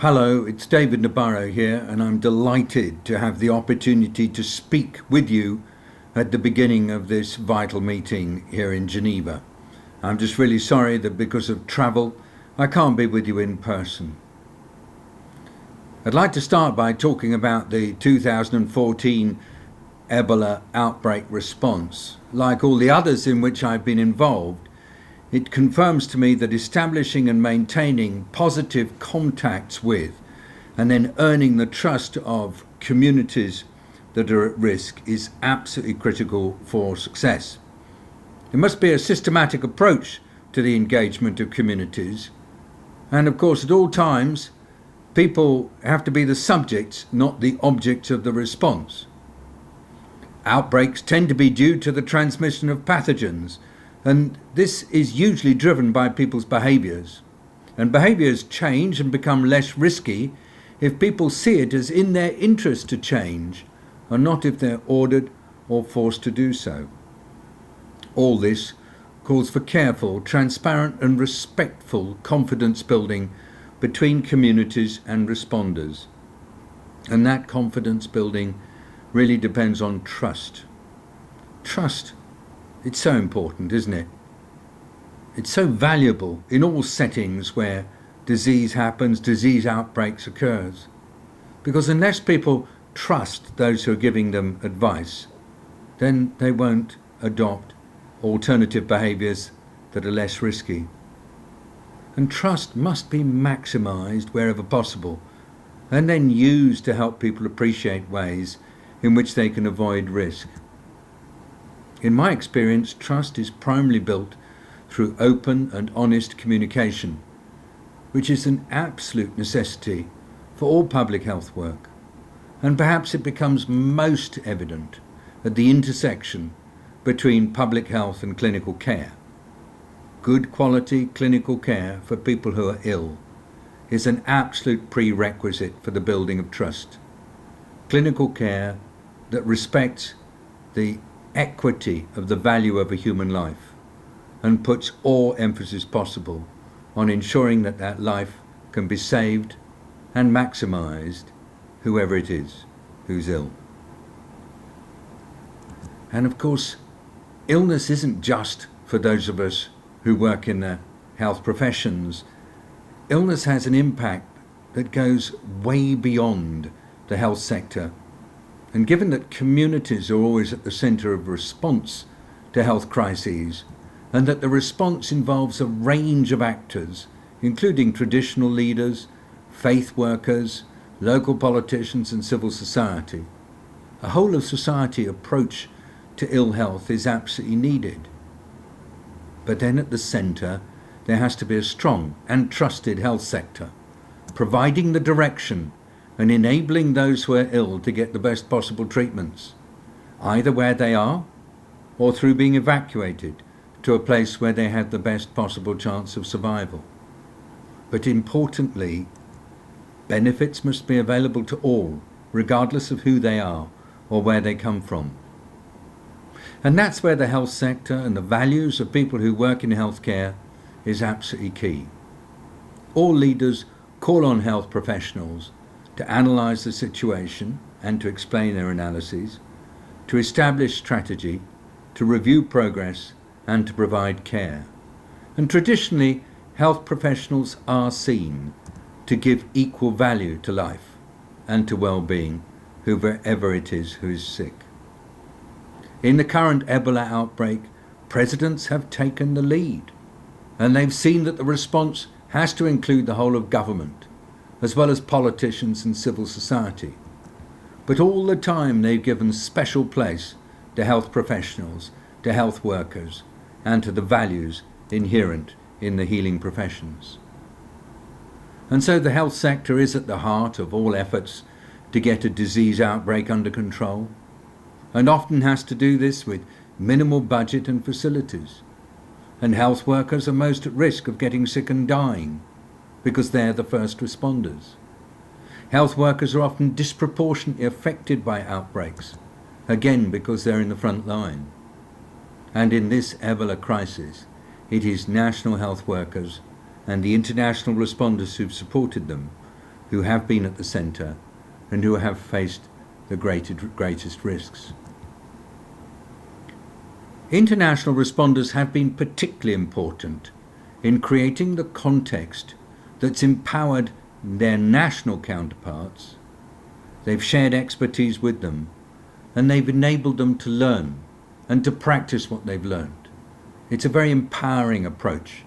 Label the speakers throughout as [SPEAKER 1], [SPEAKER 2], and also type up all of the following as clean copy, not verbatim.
[SPEAKER 1] Hello, it's David Nabarro here, and I'm delighted to have the opportunity to speak with you at the beginning of this vital meeting here in Geneva. I'm just really sorry that because of travel, I can't be with you in person. I'd like to start by talking about the 2014 Ebola outbreak response. Like all the others in which I've been involved, it confirms to me that establishing and maintaining positive contacts with and then earning the trust of communities that are at risk is absolutely critical for success. There must be a systematic approach to the engagement of communities, and of course at all times people have to be the subjects, not the objects of the response. Outbreaks tend to be due to the transmission of pathogens, and this is usually driven by people's behaviours. And behaviours change and become less risky if people see it as in their interest to change, and not if they're ordered or forced to do so. All this calls for careful, transparent and respectful confidence building between communities and responders. And that confidence building really depends on trust. Trust. It's so important, isn't it? It's so valuable in all settings where disease happens, disease outbreaks occurs. Because unless people trust those who are giving them advice, then they won't adopt alternative behaviours that are less risky. And trust must be maximised wherever possible, and then used to help people appreciate ways in which they can avoid risk. In my experience, trust is primarily built through open and honest communication, which is an absolute necessity for all public health work. And perhaps it becomes most evident at the intersection between public health and clinical care. Good quality clinical care for people who are ill is an absolute prerequisite for the building of trust. Clinical care that respects the equity of the value of a human life and puts all emphasis possible on ensuring that that life can be saved and maximised, whoever it is who's ill. And of course, illness isn't just for those of us who work in the health professions. Illness has an impact that goes way beyond the health sector. And given that communities are always at the centre of response to health crises, and that the response involves a range of actors, including traditional leaders, faith workers, local politicians and civil society, a whole of society approach to ill health is absolutely needed. But then at the centre, there has to be a strong and trusted health sector, providing the direction and enabling those who are ill to get the best possible treatments, either where they are or through being evacuated to a place where they have the best possible chance of survival. But importantly, benefits must be available to all, regardless of who they are or where they come from. And that's where the health sector and the values of people who work in healthcare is absolutely key. All leaders call on health professionals to analyse the situation and to explain their analyses, to establish strategy, to review progress and to provide care. And traditionally, health professionals are seen to give equal value to life and to well-being, whoever it is who is sick. In the current Ebola outbreak, presidents have taken the lead, and they've seen that the response has to include the whole of government, as well as politicians and civil society. But all the time they've given special place to health professionals, to health workers, and to the values inherent in the healing professions. And so the health sector is at the heart of all efforts to get a disease outbreak under control, and often has to do this with minimal budget and facilities. And health workers are most at risk of getting sick and dying, because they're the first responders. Health workers are often disproportionately affected by outbreaks, again because they're in the front line. And in this Ebola crisis, it is national health workers and the international responders who've supported them who have been at the centre and who have faced the greatest risks. International responders have been particularly important in creating the context that's empowered their national counterparts. They've shared expertise with them, and they've enabled them to learn and to practice what they've learned. It's a very empowering approach.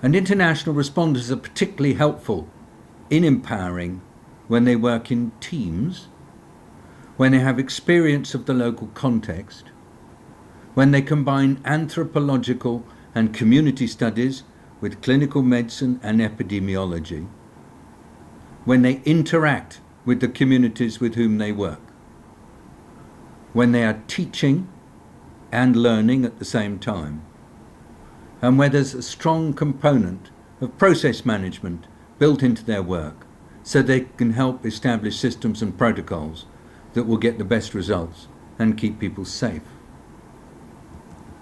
[SPEAKER 1] And international responders are particularly helpful in empowering when they work in teams, when they have experience of the local context, when they combine anthropological and community studies with clinical medicine and epidemiology, when they interact with the communities with whom they work, when they are teaching and learning at the same time, and where there's a strong component of process management built into their work so they can help establish systems and protocols that will get the best results and keep people safe.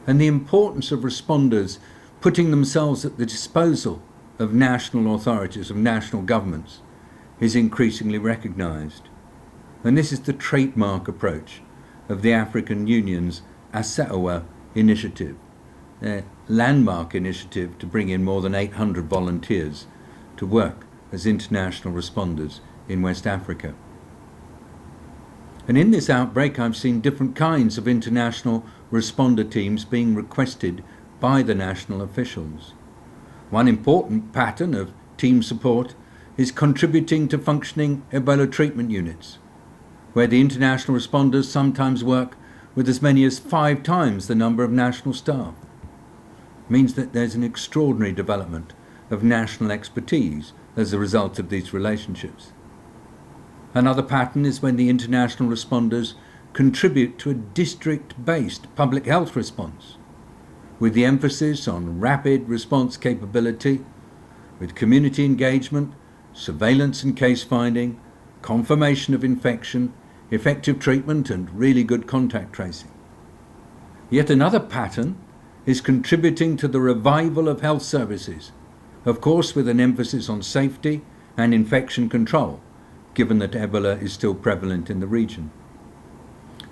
[SPEAKER 1] And the importance of responders putting themselves at the disposal of national authorities, of national governments, is increasingly recognised. And this is the trademark approach of the African Union's ASEOA initiative, their landmark initiative to bring in more than 800 volunteers to work as international responders in West Africa. And in this outbreak, I've seen different kinds of international responder teams being requested by the national officials. One important pattern of team support is contributing to functioning Ebola treatment units, where the international responders sometimes work with as many as 5 times the number of national staff. It means that there's an extraordinary development of national expertise as a result of these relationships. Another pattern is when the international responders contribute to a district-based public health response, with the emphasis on rapid response capability, with community engagement, surveillance and case finding, confirmation of infection, effective treatment and really good contact tracing. Yet another pattern is contributing to the revival of health services, of course with an emphasis on safety and infection control, given that Ebola is still prevalent in the region.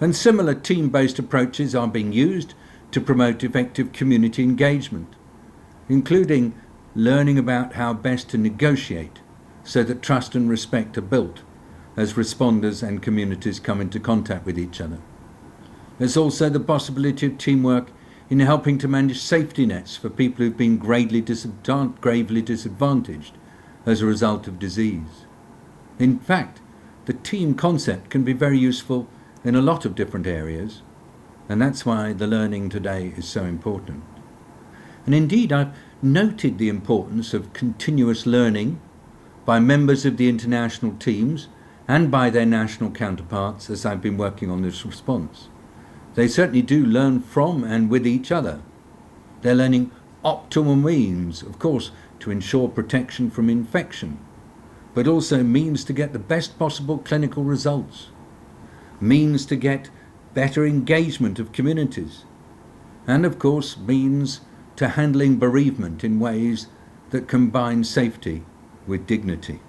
[SPEAKER 1] And similar team-based approaches are being used to promote effective community engagement, including learning about how best to negotiate so that trust and respect are built as responders and communities come into contact with each other. There's also the possibility of teamwork in helping to manage safety nets for people who've been gravely disadvantaged as a result of disease. In fact, the team concept can be very useful in a lot of different areas, and that's why the learning today is so important. And indeed, I've noted the importance of continuous learning by members of the international teams and by their national counterparts as I've been working on this response. They certainly do learn from and with each other. They're learning optimal means, of course, to ensure protection from infection, but also means to get the best possible clinical results, means to get better engagement of communities, and of course means to handling bereavement in ways that combine safety with dignity.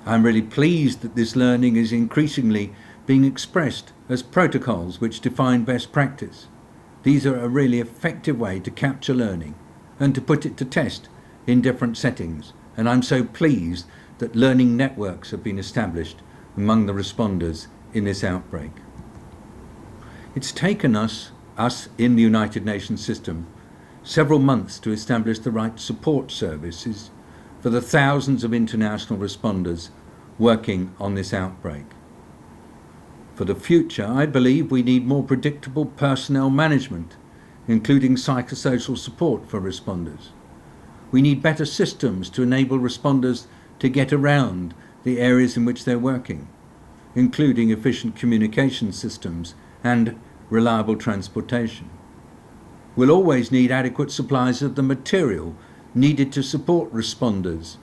[SPEAKER 1] I'm really pleased that this learning is increasingly being expressed as protocols which define best practice. These are a really effective way to capture learning and to put it to test in different settings, and I'm so pleased that learning networks have been established among the responders in this outbreak. It's taken us in the United Nations system several months to establish the right support services for the thousands of international responders working on this outbreak. For the future, I believe we need more predictable personnel management, including psychosocial support for responders. We need better systems to enable responders to get around the areas in which they're working, including efficient communication systems and reliable transportation. We'll always need adequate supplies of the material needed to support responders,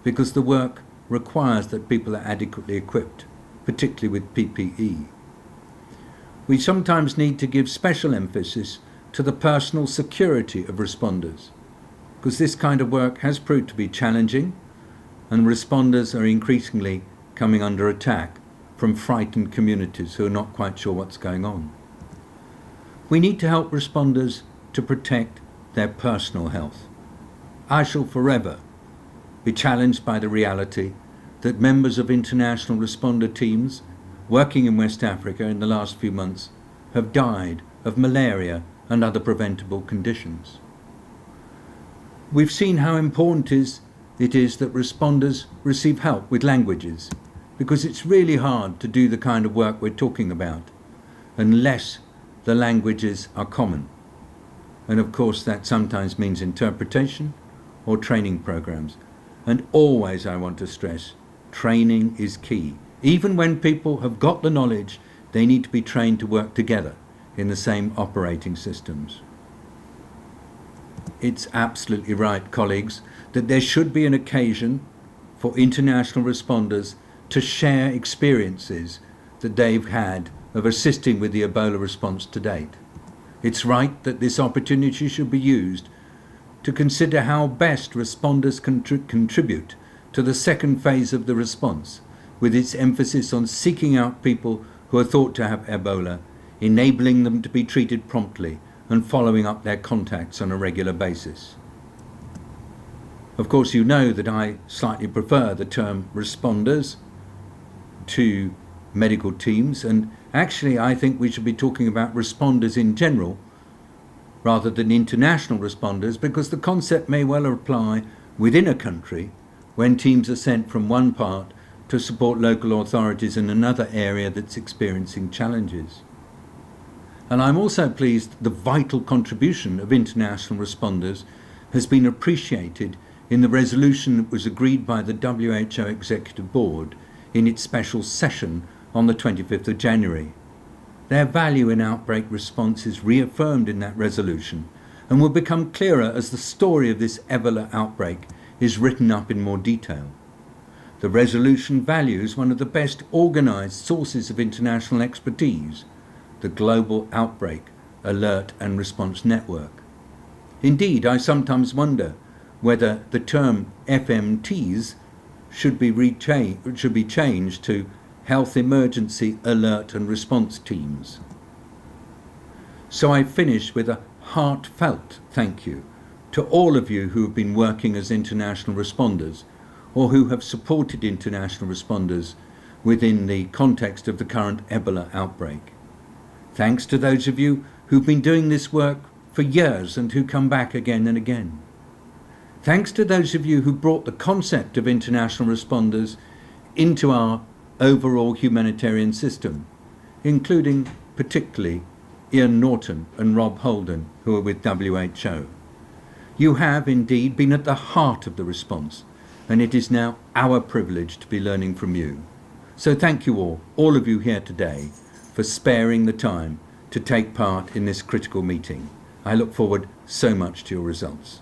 [SPEAKER 1] because the work requires that people are adequately equipped, particularly with PPE. We sometimes need to give special emphasis to the personal security of responders, because this kind of work has proved to be challenging, and responders are increasingly coming under attack from frightened communities who are not quite sure what's going on. We need to help responders to protect their personal health. I shall forever be challenged by the reality that members of international responder teams working in West Africa in the last few months have died of malaria and other preventable conditions. We've seen how important it is that responders receive help with languages, because it's really hard to do the kind of work we're talking about unless the languages are common. And of course that sometimes means interpretation or training programs. And always, I want to stress, training is key. Even when people have got the knowledge, they need to be trained to work together in the same operating systems. It's absolutely right, colleagues, that there should be an occasion for international responders to share experiences that they've had of assisting with the Ebola response to date. It's right that this opportunity should be used to consider how best responders can contribute to the second phase of the response, with its emphasis on seeking out people who are thought to have Ebola, enabling them to be treated promptly, and following up their contacts on a regular basis. Of course, you know that I slightly prefer the term responders to medical teams, and actually I think we should be talking about responders in general rather than international responders, because the concept may well apply within a country when teams are sent from one part to support local authorities in another area that's experiencing challenges. And I'm also pleased the vital contribution of international responders has been appreciated in the resolution that was agreed by the WHO Executive Board in its special session on the 25th of January. Their value in outbreak response is reaffirmed in that resolution and will become clearer as the story of this Ebola outbreak is written up in more detail. The resolution values one of the best organised sources of international expertise, the Global Outbreak Alert and Response Network. Indeed, I sometimes wonder whether the term FMTs should be changed to Health Emergency Alert and Response Teams. So I finish with a heartfelt thank you to all of you who have been working as international responders or who have supported international responders within the context of the current Ebola outbreak. Thanks to those of you who've been doing this work for years and who come back again and again. Thanks to those of you who brought the concept of international responders into our overall humanitarian system, including particularly Ian Norton and Rob Holden, who are with WHO. You have indeed been at the heart of the response, and it is now our privilege to be learning from you. So thank you all of you here today, for sparing the time to take part in this critical meeting. I look forward so much to your results.